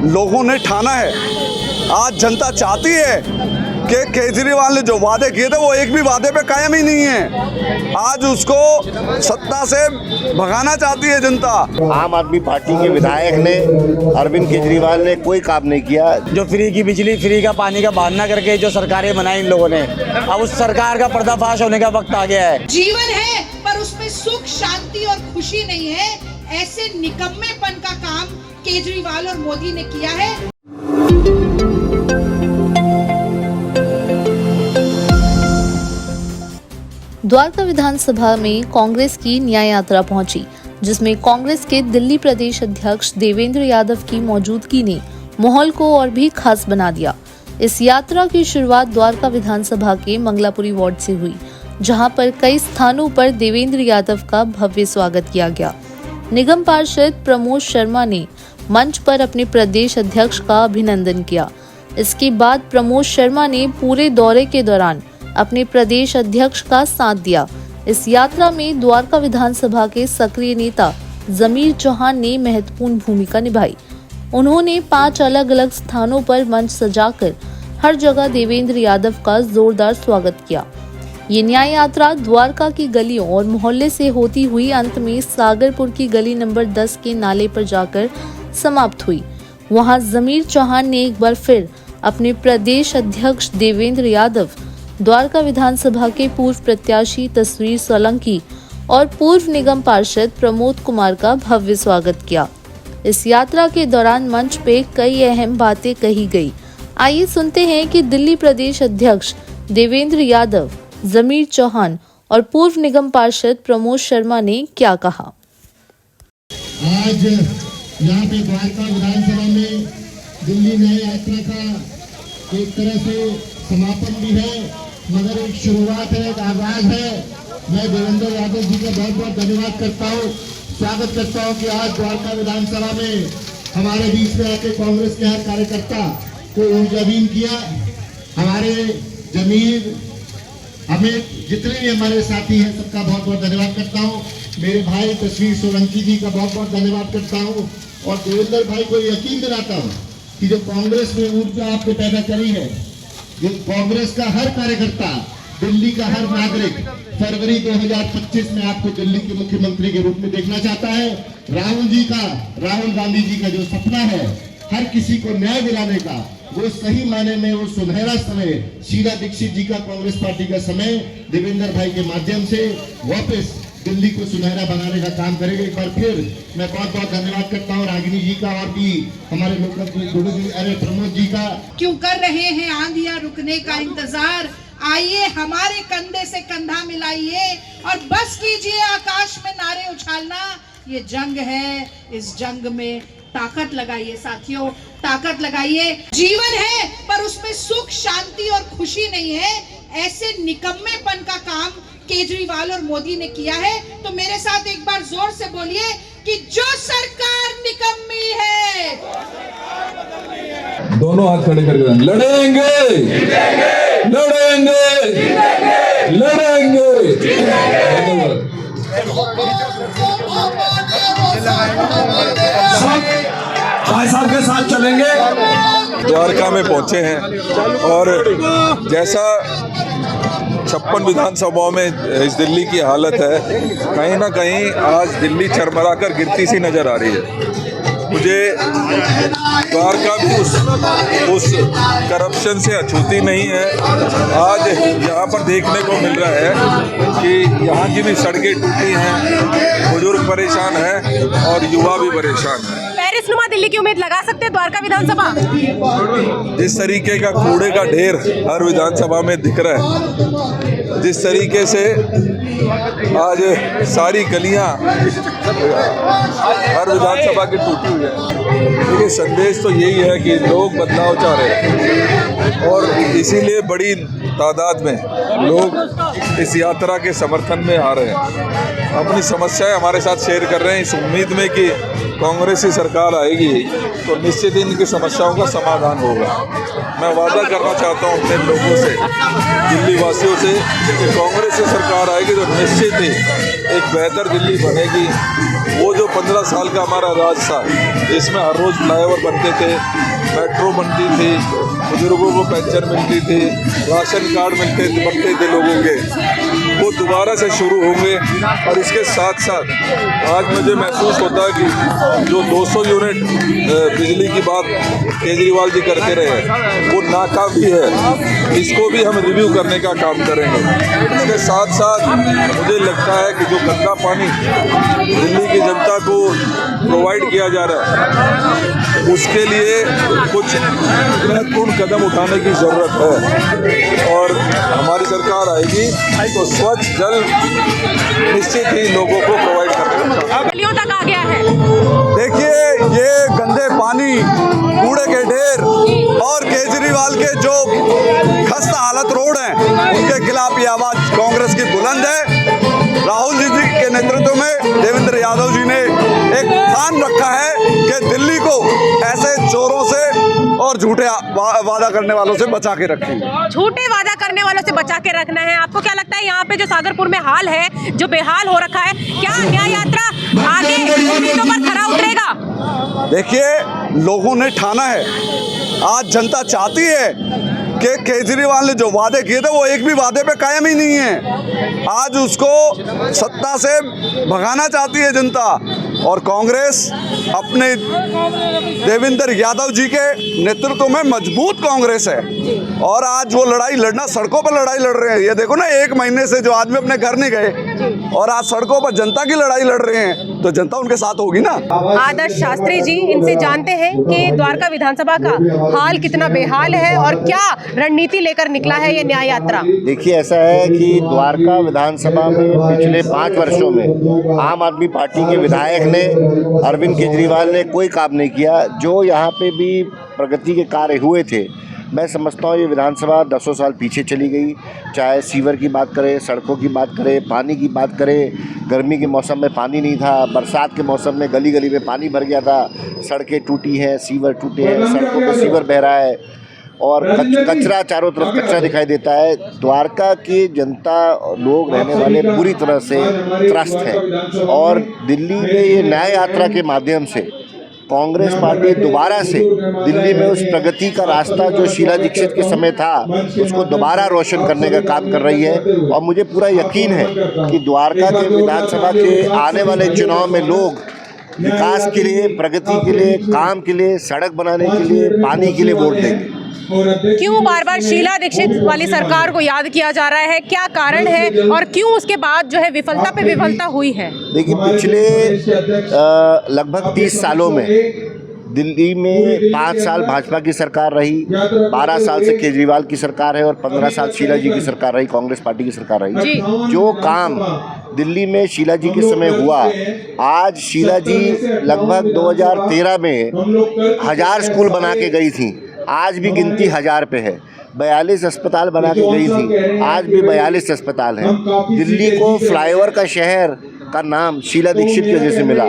लोगों ने ठाना है। आज जनता चाहती है कि केजरीवाल ने जो वादे किए थे वो एक भी वादे पे कायम ही नहीं है। आज उसको सत्ता से भगाना चाहती है जनता। आम आदमी पार्टी के विधायक ने, अरविंद केजरीवाल ने कोई काम नहीं किया। जो फ्री की बिजली, फ्री का पानी का बहाना करके जो सरकारें बनाई इन लोगों ने, अब उस सरकार का पर्दाफाश होने का वक्त आ गया है। जीवन है पर उसमें सुख, शांति और खुशी नहीं है। ऐसे निकम्मेपन का काम केजरीवाल और मोदी ने किया है। द्वारका विधानसभा में कांग्रेस की न्याय यात्रा पहुंची, जिसमें कांग्रेस के दिल्ली प्रदेश अध्यक्ष देवेंद्र यादव की मौजूदगी ने माहौल को और भी खास बना दिया। इस यात्रा की शुरुआत द्वारका विधानसभा के मंगलापुरी वार्ड से हुई, जहां पर कई स्थानों पर देवेंद्र यादव का भव्य स्वागत किया गया। निगम पार्षद प्रमोद शर्मा ने मंच पर अपने प्रदेश अध्यक्ष का अभिनंदन किया। इसके बाद प्रमोद शर्मा ने पूरे दौरे के दौरान अपने प्रदेश अध्यक्ष का साथ दिया। इस यात्रा में द्वारका विधानसभा के सक्रिय नेता जमीर चौहान ने महत्वपूर्ण भूमिका निभाई। उन्होंने 5 अलग अलग स्थानों पर मंच सजाकर हर जगह देवेंद्र यादव का जोरदार स्वागत किया। ये न्याय यात्रा द्वारका की गलियों और मोहल्ले से होती हुई अंत में सागरपुर की गली नंबर 10 के नाले पर जाकर समाप्त हुई। वहां जमीर चौहान ने एक बार फिर अपने प्रदेश अध्यक्ष देवेंद्र यादव, द्वारका विधानसभा के पूर्व प्रत्याशी तस्वीर सोलंकी और पूर्व निगम पार्षद प्रमोद कुमार का भव्य स्वागत किया। इस यात्रा के दौरान मंच पे कई अहम बातें कही गई। आइए सुनते हैं कि दिल्ली प्रदेश अध्यक्ष देवेंद्र यादव, जमीर चौहान और पूर्व निगम पार्षद प्रमोद शर्मा ने क्या कहा। आज यहाँ पे द्वारका विधानसभा में दिल्ली न्याय यात्रा का एक तरह से समापन भी है, मगर एक शुरुआत है, एक आगाज है। मैं देवेंद्र यादव जी का बहुत बहुत धन्यवाद करता हूँ, स्वागत करता हूँ कि आज द्वारका विधानसभा में हमारे बीच में आके कांग्रेस के हर कार्यकर्ता को ऊर्जावीन किया। हमारे जमीर, अमित, जितने भी हमारे साथी हैं, सबका बहुत बहुत धन्यवाद करता हूँ। मेरे भाई तस्वीर सोलंकी जी का बहुत बहुत धन्यवाद करता हूँ और देवेंद्र भाई को यकीन दिलाता हूँ कि जो कांग्रेस में ऊर्जा आपने पैदा करी है, ये कांग्रेस का हर कार्यकर्ता, दिल्ली का हर नागरिक फरवरी 2025 में आपको दिल्ली के मुख्यमंत्री के रूप में देखना चाहता है। राहुल गांधी जी का जो सपना है हर किसी को न्याय दिलाने का, वो सही मायने में वो सुनहरा समय शीला दीक्षित जी का, कांग्रेस पार्टी का समय देवेंद्र भाई के माध्यम से वापस दिल्ली को सुनहरा बनाने का काम करेंगे। एक बार फिर मैं बहुत बहुत धन्यवाद करता हूँ रागिनी जी का और भी हमारे लोकल प्रमोद जी का। क्यों कर रहे हैं आंधियां रुकने का इंतजार, आइए हमारे कंधे से कंधा मिलाइए और बस कीजिए आकाश में नारे उछालना। ये जंग है, इस जंग में ताकत लगाइए साथियों, ताकत लगाइए। जीवन है पर उसमें सुख, शांति और खुशी नहीं है। ऐसे निकम्मेपन का काम केजरीवाल और मोदी ने किया है। तो मेरे साथ एक बार जोर से बोलिए कि जो सरकार निकम्मी है। दोनों हाथ खड़े करके लड़ेंगे, लड़ेंगे, लड़ेंगे। भाई साहब के साथ चलेंगे। द्वारका में पहुंचे हैं और जैसा 56 विधानसभाओं में इस दिल्ली की हालत है, कहीं ना कहीं आज दिल्ली चरमरा कर गिरती सी नजर आ रही है। मुझे द्वारका भी उस करप्शन से अछूती नहीं है। आज यहाँ पर देखने को मिल रहा है कि यहाँ की भी सड़कें टूटी हैं, बुजुर्ग परेशान हैं और युवा भी परेशान हैं। पेरिसनुमा दिल्ली की उम्मीद लगा सकते हैं द्वारका विधानसभा? जिस तरीके का कूड़े का ढेर हर विधानसभा में दिख रहा है, जिस तरीके से आज सारी गलियां हर विधानसभा की टूटी हुई है, देखिए संदेश तो यही है कि लोग बदलाव चाह रहे हैं और इसीलिए बड़ी तादाद में लोग इस यात्रा के समर्थन में आ रहे हैं, अपनी समस्याएं हमारे साथ शेयर कर रहे हैं, इस उम्मीद में कि कांग्रेस की सरकार आएगी तो निश्चित ही इनकी समस्याओं का समाधान होगा। मैं वादा करना चाहता हूं अपने लोगों से, दिल्ली वासियों से, कि कांग्रेस की सरकार आएगी तो निश्चित ही एक बेहतर दिल्ली बनेगी। वो जो 15 साल का हमारा राज था, जिसमें हर रोज़ फ्लाईओवर बनते थे, मेट्रो बनती थी, बुजुर्गों को पेंशन मिलती थी, राशन कार्ड बनते थे लोगों के, वो दोबारा से शुरू होंगे। और इसके साथ साथ आज मुझे महसूस होता है कि जो 200 यूनिट बिजली की बात केजरीवाल जी करते रहे, वो नाकाफी है। इसको भी हम रिव्यू करने का काम करेंगे। इसके साथ साथ मुझे लगता है कि जो गंदा पानी दिल्ली की जनता को प्रोवाइड किया जा रहा है, उसके लिए कुछ महत्वपूर्ण कदम उठाने की ज़रूरत है। और हमारी सरकार आएगी तो स्वच्छ जल निश्चित ही लोगों को प्रोवाइड करने का काम। गलियों तक आ गया है। देखिए, ये गंदे पानी, कूड़े के ढेर और केजरीवाल के जो खस्ता हालत रोड हैं, उनके खिलाफ ये आवाज़ कांग्रेस की बुलंद है। राहुल जी के नेतृत्व में देवेंद्र यादव जी ने एक ठान रखा है कि दिल्ली को ऐसे चोरों से और झूठे वादा करने वालों से बचा के रखेंगे। झूठे वादा करने वालों से बचा के रखना है। आपको क्या लगता है यहाँ पे जो सागरपुर में हाल है, जो बेहाल हो रखा है, क्या न्याय यात्रा आगे उम्मीदों पर खरा उतरेगा? देखिए, लोगों ने ठाना है, आज जनता चाहती है कि केजरीवाल ने जो वादे किए थे वो एक भी वादे पे कायम ही नहीं है। आज उसको सत्ता से भगाना चाहती है जनता। और कांग्रेस अपने देवेंद्र यादव जी के नेतृत्व में मजबूत कांग्रेस है और आज वो लड़ाई लड़ना, सड़कों पर लड़ाई लड़ रहे हैं। ये देखो ना, 1 महीने से जो आदमी अपने घर नहीं गए और आज सड़कों पर जनता की लड़ाई लड़ रहे हैं, तो जनता उनके साथ होगी ना। आदर्श शास्त्री जी, इनसे जानते हैं कि द्वारका विधानसभा का हाल कितना बेहाल है और क्या रणनीति लेकर निकला है ये न्याय यात्रा। देखिए, ऐसा है कि द्वारका विधानसभा में पिछले 5 वर्षों में आम आदमी पार्टी के विधायक ने, अरविंद केजरीवाल ने कोई काम नहीं किया। जो यहाँ पे भी प्रगति के कार्य हुए थे, मैं समझता हूँ ये विधानसभा 10 साल पीछे चली गई। चाहे सीवर की बात करें, सड़कों की बात करें, पानी की बात करें, गर्मी के मौसम में पानी नहीं था, बरसात के मौसम में गली गली में पानी भर गया था, सड़कें टूटी हैं, सीवर टूटे हैं, सड़कों पर सीवर बह रहा है और कचरा, चारों तरफ कचरा दिखाई देता है। द्वारका की जनता, लोग रहने वाले पूरी तरह से त्रस्त हैं और दिल्ली में ये न्याय यात्रा के माध्यम से कांग्रेस पार्टी दोबारा से दिल्ली में उस प्रगति का रास्ता जो शीला दीक्षित के समय था, उसको दोबारा रोशन करने का काम कर रही है। और मुझे पूरा यकीन है कि द्वारका के विधानसभा के आने वाले चुनाव में लोग विकास के लिए, प्रगति के लिए, काम के लिए, सड़क बनाने के लिए, पानी के लिए वोट देंगे। क्यों बार बार शीला दीक्षित वाली सरकार को याद किया जा रहा है? क्या कारण है और क्यों उसके बाद जो है विफलता पे विफलता हुई है? देखिए, पिछले लगभग 30 सालों में दिल्ली में 5 साल भाजपा की सरकार रही, 12 साल से केजरीवाल की सरकार है और 15 साल शीला जी की सरकार रही, कांग्रेस पार्टी की सरकार रही। जो काम दिल्ली में शीला जी के समय हुआ, आज शीला जी लगभग 2013 में 1000 स्कूल बना के गई थी, आज भी गिनती 1000 पे है। 42 अस्पताल बना के गई थी, आज भी 42 अस्पताल हैं। दिल्ली को फ्लाईओवर का शहर का नाम शीला दीक्षित की वजह से मिला।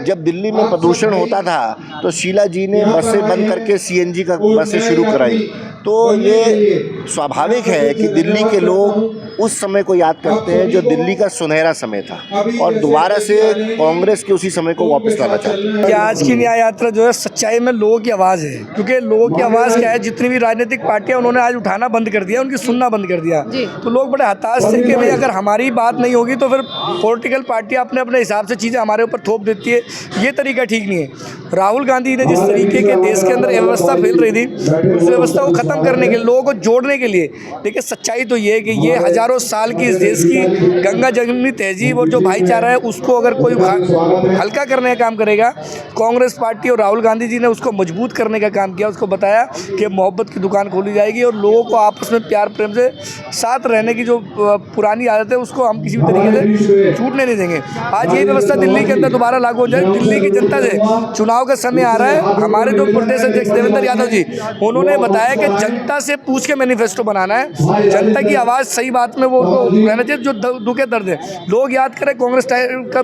जब दिल्ली में प्रदूषण होता था तो शीला जी ने बसें बंद करके CNG का बसें शुरू कराई। तो ये स्वाभाविक है कि दिल्ली के लोग उस समय को याद करते हैं जो दिल्ली का सुनहरा समय था और दोबारा से कांग्रेस के उसी समय को वापस लाना चाहते हैं। आज की न्याय यात्रा जो है सच्चाई में लोगों की आवाज़ है, क्योंकि लोगों की आवाज़ क्या है, जितनी भी राजनीतिक पार्टियां उन्होंने आज उठाना बंद कर दिया, उनकी सुनना बंद कर दिया। तो लोग बड़े हताश थे कि भाई अगर हमारी बात नहीं होगी तो फिर पॉलिटिकल पार्टियां अपने अपने हिसाब से चीज़ें हमारे ऊपर थोप देती है। ये तरीका ठीक नहीं है। राहुल गांधी ने जिस तरीके के देश के अंदर व्यवस्था फैल रही थी, उस व्यवस्था को ख़त्म करने के लिए, लोगों को जोड़ने के लिए, देखिए सच्चाई तो ये है कि ये हज़ारों साल की इस देश की गंगा जमुनी तहजीब और जो भाईचारा है उसको अगर कोई हल्का करने का काम करेगा, कांग्रेस पार्टी और राहुल गांधी जी ने उसको मजबूत करने का काम किया। उसको बताया कि मोहब्बत की दुकान खोली जाएगी और लोगों को आपस में प्यार प्रेम से साथ रहने की जो पुरानी आदत है उसको हम किसी भी तरीके से छूटने नहीं देंगे। आज ये व्यवस्था दिल्ली के अंदर दोबारा लागू हो जाए। दिल्ली की जनता से चुनाव का समय आ रहा है। हमारे जो प्रदेश अध्यक्ष देवेंद्र यादव जी, उन्होंने बताया कि जनता से पूछ के मैनिफेस्टो मैनिफेस्टो बनाना है, जनता की आवाज़ सही बात में वो रहना चाहिए, जो दुखे दर्द है। लोग याद करें कांग्रेस टाइम का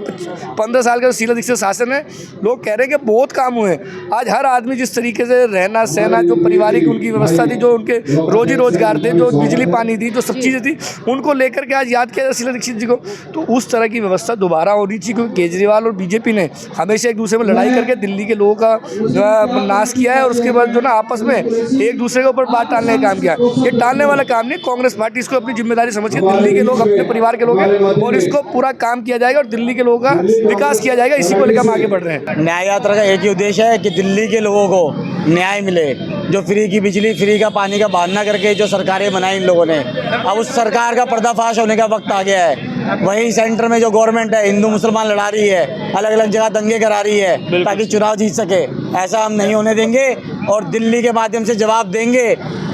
15 साल का शीला दीक्षित शासन है, लोग कह रहे हैं कि बहुत काम हुए। आज हर आदमी जिस तरीके से रहना सहना, जो पारिवारिक उनकी व्यवस्था थी, जो उनके रोजी रोजगार थे, जो बिजली पानी थी, जो सब चीज़ें थी, उनको लेकर के आज याद किया शीला दीक्षित जी को। तो उस तरह की व्यवस्था दोबारा होनी चाहिए, क्योंकि केजरीवाल और बीजेपी ने हमेशा एक दूसरे में लड़ाई करके दिल्ली के लोगों का नाश किया है, और उसके बाद जो ना आपस में एक दूसरे के ऊपर बात टालने का काम किया। ये टालने वाला काम नहीं, कांग्रेस पार्टी इसको अपनी जिम्मेदारी समझ के, दिल्ली के लोग अपने परिवार के लोग हैं और इसको पूरा काम किया जाएगा और दिल्ली के लोगों का विकास किया जाएगा। इसी को लेकर हम आगे बढ़ रहे हैं। न्याय यात्रा का एक ही उद्देश्य है कि दिल्ली के लोगों को न्याय मिले। जो फ्री की बिजली, फ्री का पानी का बहाना करके जो सरकारें बनाई इन लोगों ने, अब उस सरकार का पर्दाफाश होने का वक्त आ गया है। वहीं सेंटर में जो गवर्नमेंट है, हिंदू मुसलमान लड़ा रही है, अलग अलग जगह दंगे करा रही है ताकि चुनाव जीत सके। ऐसा हम नहीं होने देंगे और दिल्ली के माध्यम से जवाब देंगे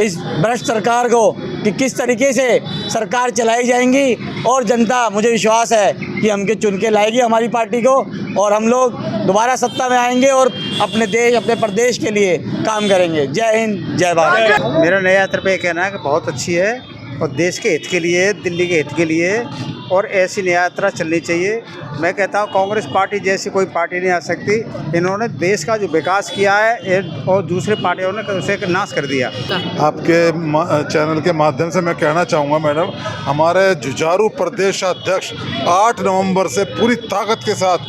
इस भ्रष्ट सरकार को कि किस तरीके से सरकार चलाई जाएंगी, और जनता, मुझे विश्वास है कि हमके चुन के लाएगी हमारी पार्टी को, और हम लोग दोबारा सत्ता में आएंगे और अपने देश, अपने प्रदेश के लिए काम करेंगे। जय हिंद, जय भारत। मेरा नया यात्रा पे कहना है कि बहुत अच्छी है और देश के हित के लिए, दिल्ली के हित के लिए, और ऐसी नया यात्रा चलनी चाहिए। मैं कहता हूँ कांग्रेस पार्टी जैसी कोई पार्टी नहीं आ सकती। इन्होंने देश का जो विकास किया है और दूसरे पार्टियों ने उसे नाश कर दिया। आपके चैनल के माध्यम से मैं कहना चाहूँगा मैडम, हमारे जुझारू प्रदेश अध्यक्ष 8 नवंबर से पूरी ताकत के साथ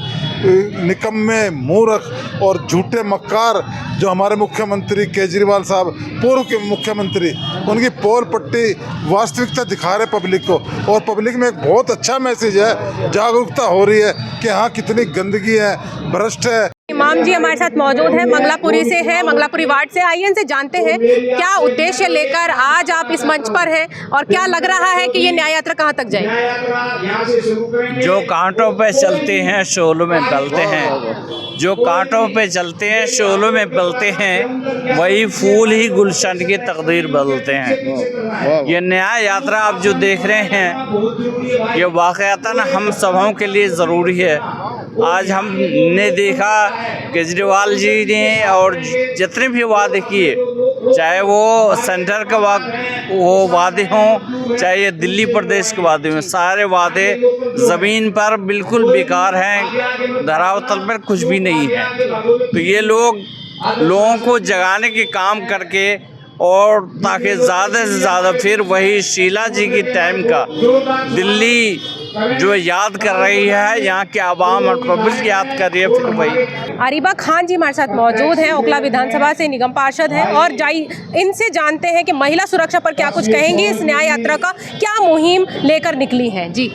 निकम्मे, मूर्ख और झूठे मक्कार जो हमारे मुख्यमंत्री केजरीवाल साहब, पूर्व के मुख्यमंत्री, उनकी पोल पट्टी वास्तविकता दिखा रहे पब्लिक को, और पब्लिक में एक बहुत अच्छा मैसेज है, जागरूकता हो रही है कि हाँ कितनी गंदगी है, भ्रष्ट है। इमाम जी हमारे साथ मौजूद हैं, मंगलापुरी से हैं, मंगलापुरी वार्ड से। आइए इनसे जानते हैं क्या उद्देश्य लेकर आज आप इस मंच पर हैं और क्या लग रहा है कि ये न्याय यात्रा कहाँ तक जाएगी? जो कांटों पे चलते हैं शोलों में गलते हैं, जो कांटों पे चलते हैं शोलों में बलते हैं, वही फूल ही गुलशन की तकदीर बदलते हैं। ये न्याय यात्रा आप जो देख रहे हैं, ये वाक़यातन हम सबों के लिए ज़रूरी है। आज हमने देखा केजरीवाल जी ने और जितने भी वादे किए, चाहे वो सेंटर का वो वादे हों, चाहे ये दिल्ली प्रदेश के वादे हों, सारे वादे ज़मीन पर बिल्कुल बेकार हैं, धरातल पर कुछ भी नहीं है। तो ये लोगों को जगाने के काम करके, और ताकि ज़्यादा से ज़्यादा फिर वही शीला जी की टाइम का दिल्ली जो याद कर रही है, यहाँ के आवाम और पब्लिक याद कर रही है, फिर वही। अरीबा खान जी हमारे साथ मौजूद हैं, ओखला विधानसभा से निगम पार्षद हैं, और इनसे जानते हैं कि महिला सुरक्षा पर क्या कुछ कहेंगे, इस न्याय यात्रा का क्या मुहिम लेकर निकली है। जी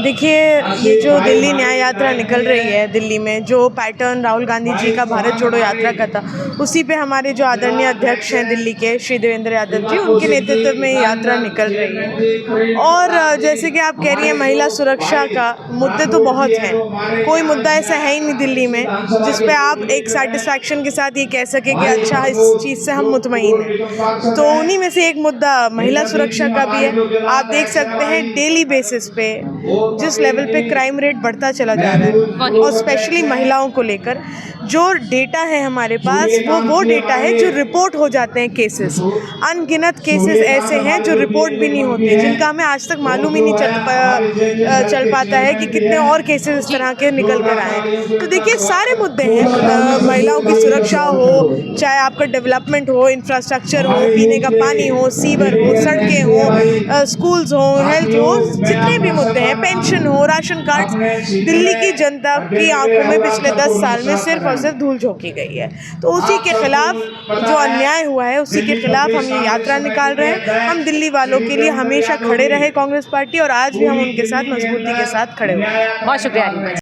देखिए, ये जो दिल्ली न्याय यात्रा निकल रही है, दिल्ली में जो पैटर्न राहुल गांधी जी का भारत जोड़ो यात्रा का था, उसी पे हमारे जो आदरणीय अध्यक्ष हैं दिल्ली के श्री देवेंद्र यादव जी, उनके नेतृत्व में यात्रा निकल रही है। और जैसे कि आप कह रही हैं, महिला सुरक्षा का मुद्दे तो बहुत हैं, कोई मुद्दा ऐसा है ही नहीं दिल्ली में जिस पे आप एक सेटिस्फैक्शन के साथ ये कह सके कि अच्छा इस चीज़ से हम मुतमईन हैं। तो उन्हीं में से एक मुद्दा महिला सुरक्षा का भी है। आप देख सकते हैं डेली बेसिस पे जिस लेवल पे क्राइम रेट बढ़ता चला जा रहा है, और स्पेशली महिलाओं को लेकर जो डेटा है हमारे पास, वो डेटा है जो रिपोर्ट हो जाते हैं केसेस। अनगिनत केसेस ऐसे हैं जो रिपोर्ट भी नहीं होते, जिनका हमें आज तक मालूम ही नहीं चल पाता है कि कितने और केसेस इस तरह के निकल कर आए। तो देखिए, सारे मुद्दे हैं, महिलाओं की सुरक्षा हो, चाहे आपका डेवलपमेंट हो, इंफ्रास्ट्रक्चर हो, पीने का पानी हो, सीवर हो, सड़कें हो, स्कूल्स हो, हेल्थ हो, जितने भी मुद्दे हैं, पेंशन हो, राशन कार्ड, दिल्ली की जनता की आंखों में पिछले 10 साल में सिर्फ और सिर्फ धूल झोंकी गई है। तो उसी के खिलाफ जो अन्याय हुआ है, उसी के खिलाफ हम ये यात्रा निकाल रहे हैं। हम दिल्ली वालों के लिए हमेशा खड़े रहे कांग्रेस पार्टी, और आज भी हम उनके साथ मजबूती के साथ खड़े हुए हैं। बहुत शुक्रिया।